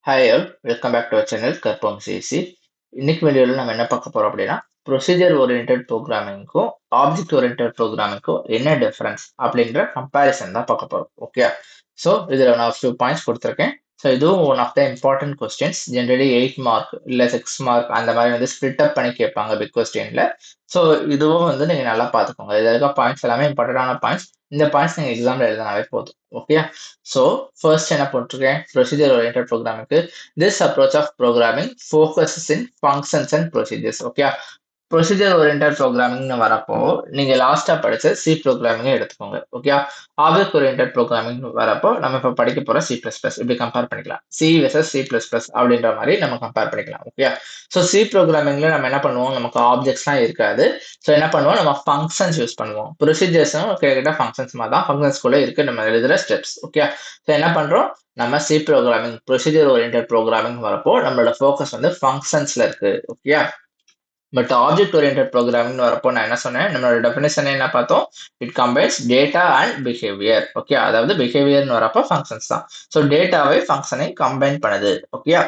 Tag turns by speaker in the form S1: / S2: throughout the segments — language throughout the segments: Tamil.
S1: Hi all welcome back to our channel கற்போம் சிஎஸ்சி. இன்னைக்கு வீடியோவில் நம்ம என்ன பார்க்க போறோம் அப்படின்னா ப்ரொசீஜர் ஓரியன்ட் ப்ரோக்ராமிங்க்கும் ஆப்ஜெக்ட் ஓரியன்ட் ப்ரோக்ராமிங்க்கும் என்ன டிஃபரன்ஸ் அப்படின்ற கம்பேரிசன் தான் பார்க்க போறோம். ஓகே, ஸோ இதில் நான் ஃபியூ பாயிண்ட்ஸ் கொடுத்துருக்கேன். ஸோ இதுவும் one of the important questions. Generally 8 mark இல்லை 6 மார்க் அந்த மாதிரி வந்து ஸ்பிளிட் அப் பண்ணி கேட்பாங்க பிக் கொஸ்டின்ல. ஸோ இதுவும் வந்து நீங்கள் நல்லா பார்த்துக்கோங்க. இதில் இருக்க பாயிண்ட்ஸ் எல்லாமே இம்பார்ட்டன்டான பாயிண்ட்ஸ். இந்த பாயிண்ட்ஸ் நீங்கள் எக்ஸாமில் எழுதினாவே போதும். ஓகே, ஸோ ஃபர்ஸ்ட் என்ன போட்டிருக்கேன், ப்ரொசீஜர் ஓரியன்ட் ப்ரோக்ராமிங்க்கு this approach of programming focuses in functions and procedures. Okay, procedure oriented ப்ரோக்ராமிங்னு வரப்போ நீங்க லாஸ்டா படிச்ச சி ப்ரோக்ராமிங் எடுத்துக்கோங்க. ஓகே, ஆப்ஜெக்ட் ஓரியன்ட் ப்ரோக்ராமிங் வரப்போ நம்ம இப்போ படிக்க போற சி பிளஸ் பிளஸ் இப்படி கம்பேர் பண்ணிக்கலாம். C versus C plus plus அப்படின்ற மாதிரி நம்ம கம்பேர் பண்ணிக்கலாம். ஓகே, ஸோ சி ப்ரோக்ராமிங்ல நம்ம என்ன பண்ணுவோம், நமக்கு ஆப்ஜெக்ட்ஸ்லாம் இருக்காது. ஸோ என்ன பண்ணுவோம், நம்ம ஃபங்க்ஷன்ஸ் யூஸ் பண்ணுவோம். ப்ரொசீஜர்ஸும் கிட்டத்தட்ட ஃபங்க்ஷன்ஸ் மாதிரி தான், ஃபங்க்ஷன்ஸ்குள்ள இருக்கு நம்ம எழுதுற ஸ்டெப்ஸ். ஓகே, ஸோ என்ன பண்றோம், நம்ம C programming procedure oriented programming வரப்போ நம்மளோட ஃபோக்கஸ் வந்து ஃபங்க்ஷன்ஸ்ல இருக்கு. Okay, but object oriented programming வரப்போ நான் என்ன சொன்னேன், நம்மளோட டெஃபினேஷன் என்ன பார்த்தோம், it combines data and behaviour. Okay, அதாவது பிஹேவியர்னு வரப்போ ஃபங்க்ஷன்ஸ் தான். ஸோ டேட்டாவை ஃபங்க்ஷனை கம்பைன் பண்ணுது. ஓகே,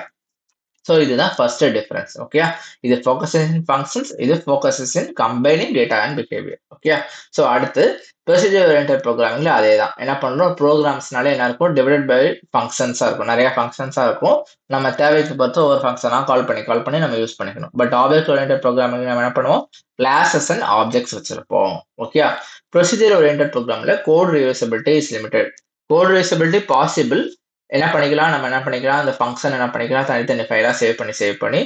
S1: ஸோ இதுதான் ஃபர்ஸ்ட் டிஃபரன்ஸ். ஓகே, இது ஃபோக்கஸஸ் இன் ஃபங்க்ஷன்ஸ், இது focuses in combining data and behaviour. Okay, so அடுத்து ப்ரொசீஜர் ஓரியன்ட் ப்ரோக்ராமிங்ல அதே தான். என்ன பண்றோம், ப்ரோக்ராம்ஸ்னால என்ன இருக்கும், டிவைடட் பை ஃபங்க்ஷன்ஸா இருக்கும், நிறைய ஃபங்க்ஷன்ஸா இருக்கும். நம்ம தேவைக்கு பொறுத்து ஒரு ஃபங்க்ஷனா கால் பண்ணி நம்ம யூஸ் பண்ணிக்கணும். பட் ஆப்ஜெக்ட் ஓரியன்ட் ப்ரோக்ராமிங் நம்ம என்ன பண்ணுவோம், கிளாஸஸ் அண்ட் ஆப்ஜெக்ட்ஸ் வச்சிருப்போம். ஓகே, ப்ரொசீஜர் ஓரியன்ட் ப்ரோக்ராம்ல code reusability is limited. Code reusability possible. நம்ம என்ன பண்ணிக்கலாம், அந்த ஃபங்க்ஷன் என்ன பண்ணிக்கலாம், தனித்தனி ஃபைலா சேவ் பண்ணி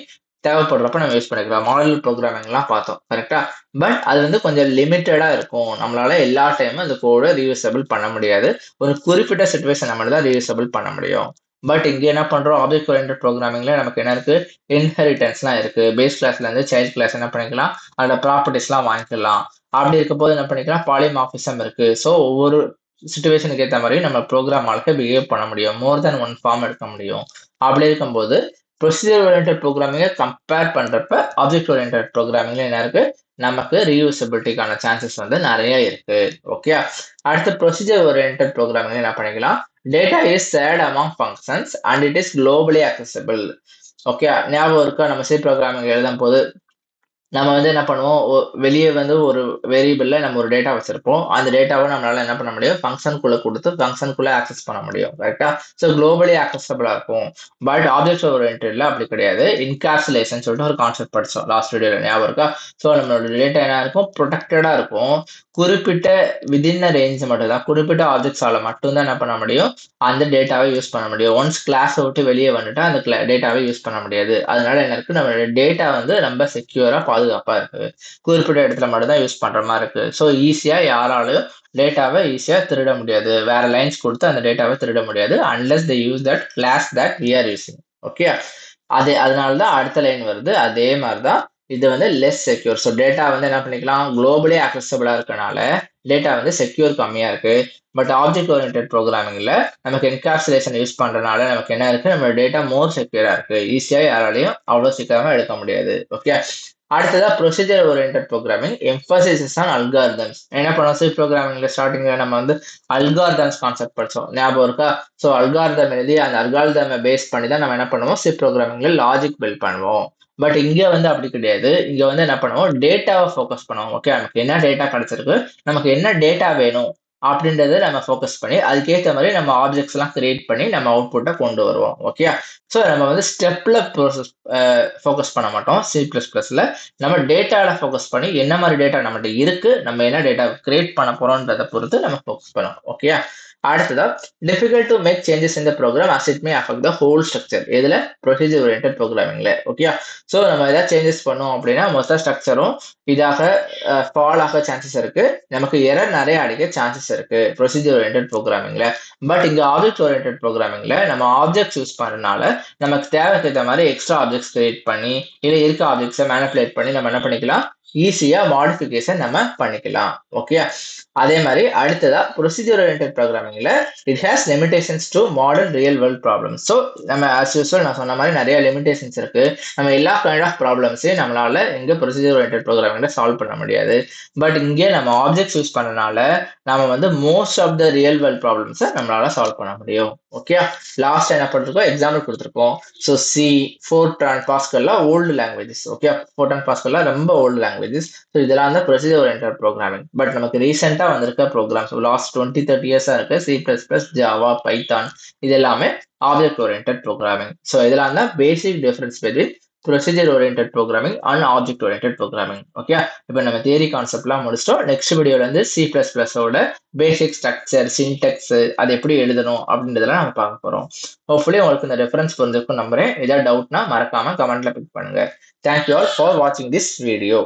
S1: தேவைப்படுறப்ப நம்ம யூஸ் பண்ணிக்கலாம். மாடல் ப்ரோக்ராமிங்லாம் பார்த்தோம் கரெக்டா. பட் அது வந்து கொஞ்சம் லிமிட்டடா இருக்கும். நம்மளால எல்லா டைமும் அந்த கோடை ரீயூசபிள் பண்ண முடியாது. ஒரு குறிப்பிட்ட சிச்சுவேஷன் மட்டும் தான் ரீயூசபிள் பண்ண முடியும். பட் இங்க என்ன பண்றோம், ஆப்ஜெக்ட் ஓரியன்ட் ப்ரோக்ராமிங்ல நமக்கு என்ன இருக்கு, இன்ஹெரிட்டன்ஸ்லாம் இருக்கு. பேஸ் கிளாஸ்ல இருந்து சைல்ட் கிளாஸ் என்ன பண்ணிக்கலாம், அதோட ப்ராப்பர்ட்டிஸ்லாம் வாங்கிக்கலாம். அப்படி இருக்கும் போது என்ன பண்ணிக்கலாம், பாலிமார்பிசம் இருக்கு. ஸோ ஒவ்வொரு சிச்சுவேஷனுக்கு ஏற்ற மாதிரி நம்ம ப்ரோக்ராம் ஆளுக்கு பிஹேவ் பண்ண முடியும். மோர் தென் ஒன் ஃபார்ம் எடுக்க முடியும். அப்படி இருக்கும்போது ப்ரொசீஜர் ஓரியன்ட் ப்ரோக்ராமிங்கை கம்பேர் பண்றப்ப ஆப்ஜெக்ட் ஓரியன்ட் ப்ரோக்ராமிங்ல என்ன இருக்கு, நமக்கு ரீயூசபிலிட்டிக்கான சான்சஸ் வந்து நிறைய இருக்கு. ஓகே, அடுத்து ப்ரொசீஜர் ஓரியன்ட் ப்ரோக்ராமிங் என்ன பண்ணிக்கலாம், data is shirt among functions and it is globally accessible. Okay, ஞாபகம் இருக்கா, நம்ம சி ப்ரோக்ராமிங் எழுதும் போது நம்ம வந்து என்ன பண்ணுவோம், வெளியே வந்து ஒரு வேரியபிள்ல நம்ம ஒரு டேட்டா வச்சிருப்போம். அந்த டேட்டாவை நம்மளால என்ன பண்ண முடியும், ஃபங்க்ஷனுக்குள்ள கொடுத்து ஃபங்க்ஷனுக்குள்ள ஆக்சஸ் பண்ண முடியும். கரெக்டா. ஸோ குளோபலி ஆக்சசபிளா இருக்கும். பட் ஆப்ஜெக்ட் ஓரியன்ட்ல அப்படி கிடையாது. இன்காப்சுலேஷன் சொல்லிட்டு ஒரு கான்செப்ட் படிச்சோம் லாஸ்ட் வீடியோல, ஞாபகம் இருக்கா. ஸோ நம்மளோட டேட்டா என்ன இருக்கும், ப்ரொடெக்டடா இருக்கும். குறிப்பிட்ட விதின் ரேஞ்ச் மட்டும் தான், குறிப்பிட்ட ஆப்ஜெக்ட்ஸால மட்டும்தான் என்ன பண்ண முடியும், அந்த டேட்டாவை யூஸ் பண்ண முடியும். ஒன்ஸ் கிளாஸை விட்டு வெளியே வந்துட்டா அந்த டேட்டாவை யூஸ் பண்ண முடியாது. அதனால என்ன இருக்கு, நம்மளோட டேட்டா வந்து ரொம்ப செக்யூரா பாதுகாப்பா இருக்கு. குறிப்பிட்ட இடத்துல மட்டும் தான் யூஸ் பண்ற மாதிரி இருக்கு. ஸோ ஈஸியா யாராலையும் டேட்டாவை ஈஸியா திருட முடியாது. வேற லைன்ஸ் கொடுத்து அந்த டேட்டாவை திருட முடியாது, unless they use that class that we are using. Okay, அதனால தான் அடுத்த லைன் வருது. அதே மாதிரி தான் இது வந்து லெஸ் செக்யூர். ஸோ டேட்டா வந்து என்ன பண்ணிக்கலாம், குளோபலி அக்சசபிளா இருக்கனால டேட்டா வந்து செக்யூர் கம்மியா இருக்கு. பட் ஆப்ஜெக்ட் ஓரியன்ட் ப்ரோக்ராமிங்ல நமக்கு என்காப்சுலேஷன் யூஸ் பண்றதுனால நமக்கு என்ன இருக்கு, நம்ம டேட்டா மோர் செக்யூரா இருக்கு. ஈஸியா யாராலையும் அவ்வளவு சீக்கிரமா எடுக்க முடியாது. ஓகே, அடுத்ததா procedure oriented programming emphasis on algorithms. என்ன பண்ணோம், சி ப்ரோக்ராமிங்ல ஸ்டார்டிங்ல நம்ம வந்து அல்காரிதம்ஸ் கான்செப்ட் படிச்சோம், ஞாபகம் இருக்கா. ஸோ அல்காரிதம் எழுதி அந்த அல்காரிதமை பேஸ் பண்ணி தான் நம்ம என்ன பண்ணுவோம், சி ப்ரோக்ராமிங்ல லாஜிக் பில்ட் பண்ணுவோம். பட் இங்க வந்து அப்படி கிடையாது. இங்க வந்து என்ன பண்ணுவோம், டேட்டாவை ஃபோக்கஸ் பண்ணுவோம். ஓகே, நமக்கு என்ன டேட்டா கிடைச்சிருக்கு, நமக்கு என்ன டேட்டா வேணும் அப்படின்றத நம்ம ஃபோக்கஸ் பண்ணி அதுக்கேற்ற மாதிரி நம்ம ஆப்ஜெக்ட்ஸ் எல்லாம் கிரியேட் பண்ணி நம்ம அவுட்புட்டை கொண்டு வருவோம். ஓகே, ஸோ நம்ம வந்து ஸ்டெப்ல ப்ரோசஸ் ஃபோக்கஸ் பண்ண மாட்டோம். சி பிளஸ் பிளஸ்ல நம்ம டேட்டாவில் ஃபோக்கஸ் பண்ணி என்ன மாதிரி டேட்டா நம்மகிட்ட இருக்கு, நம்ம என்ன டேட்டா கிரியேட் பண்ண போறோம்ன்றதை பொறுத்து நம்ம ஃபோக்கஸ் பண்ணுவோம். ஓகே, அடுத்ததா difficult to make changes in the program as it may affect the whole structure. இதுல ப்ரொசீஜர் ஓரியன்ட் ப்ரோக்ராமிங்ல. ஓகே, ஸோ நம்ம ஏதாவது சேஞ்சஸ் பண்ணோம் அப்படின்னா மொத்த ஸ்ட்ரக்சரும் இதாக ஃபால் ஆக சான்சஸ் இருக்கு. நமக்கு எரர் நிறைய அடிக்க சான்சஸ் இருக்கு ப்ரொசீஜர் ஓரியன்ட் ப்ரோக்ராமிங்ல. பட் இங்க ஆப்ஜெக்ட் ஓரியன்ட் ப்ரோக்ராமிங்ல நம்ம ஆப்ஜெக்ட்ஸ் யூஸ் பண்றதுனால நமக்கு தேவைக்கு ஏற்ற மாதிரி எக்ஸ்ட்ரா ஆப்ஜெக்ட்ஸ் கிரியேட் பண்ணி இல்லை இருக்க ஆப்ஜெக்ட்ஸை மேனிபுலேட் பண்ணி நம்ம என்ன பண்ணிக்கலாம், ஈஸியா மாடிஃபிகேஷன் நம்ம பண்ணிக்கலாம். ஓகே. அதே மாதிரி அடுத்ததா ப்ரொசீஜர் ஓரியன்டட் ப்ரோக்ராமிங்ல it has limitations to modern real world problems. So நம்ம ஆஸ் யூஸ்வல் நான் சொன்ன மாதிரி நிறைய லிமிடேஷன்ஸ் இருக்கு. நம்ம எல்லா கைண்ட் ஆஃப் ப்ராப்ளம்ஸையும் நம்மளால எங்க ப்ரொசீஜர் ஓரியன்டட் ப்ரோக்ராமிங்ல சால்வ் பண்ண முடியாது. பட் இங்கே நம்ம ஆப்ஜெக்ட்ஸ் யூஸ் பண்ணனால நம்ம வந்து most of the real world ப்ராப்ளம்ஸை நம்மளால சால்வ் பண்ண முடியும். ஓகே. லாஸ்ட் என்ன பண்ணிருக்கோம், எக்ஸாம்பிள் கொடுத்துருக்கோம். ஸோ சி, ஃபோர்ட்ரான், பாஸ்கல்லாம் ஓல்டு லாங்குவேஜஸ். ஓகே. ஃபோர்ட்ரான், பாஸ்கல்லாம் ரொம்ப ஓல்டு லாங்குவேஜஸ். ஸோ இதெல்லாம் வந்து ப்ரொசீஜர் ஓரியன்டட் ப்ரோக்ராமிங். பட் நமக்கு ரீசெண்டாக வந்திருக்க ப்ரோக்ராம்ஸ் லாஸ்ட் 20-30 இயர்ஸாக இருக்கு C++, ஜாவா, பைத்தான், இது எல்லாமே ஆப்ஜெக்ட் ஓரியன்டட் ப்ரோக்ராமிங். ஸோ இதெல்லாம் தான் பேசிக் difference between procedure oriented programming and object oriented programming. Okay. இப்போ நம்ம தியரி கான்செப்ட்லாம் முடிச்சிட்டோம். நெக்ஸ்ட் வீடியோல இருந்து C++ஓட பேசிக் ஸ்ட்ரக்சர், சின்டெக்ஸ், அது எப்படி எழுதணும் அப்படின்றதெல்லாம் நம்ம பார்க்க போறோம். ஹோப்ஃபுல்லி உங்களுக்கு இந்த ரெஃபரன்ஸ் புரிஞ்சிருக்கும் நம்புறேன். ஏதாவது டவுட்னா மறக்காம கமெண்ட்ல பிக் பண்ணுங்க. தேங்க்யூ ஆல் ஃபார் வாட்சிங் திஸ் வீடியோ.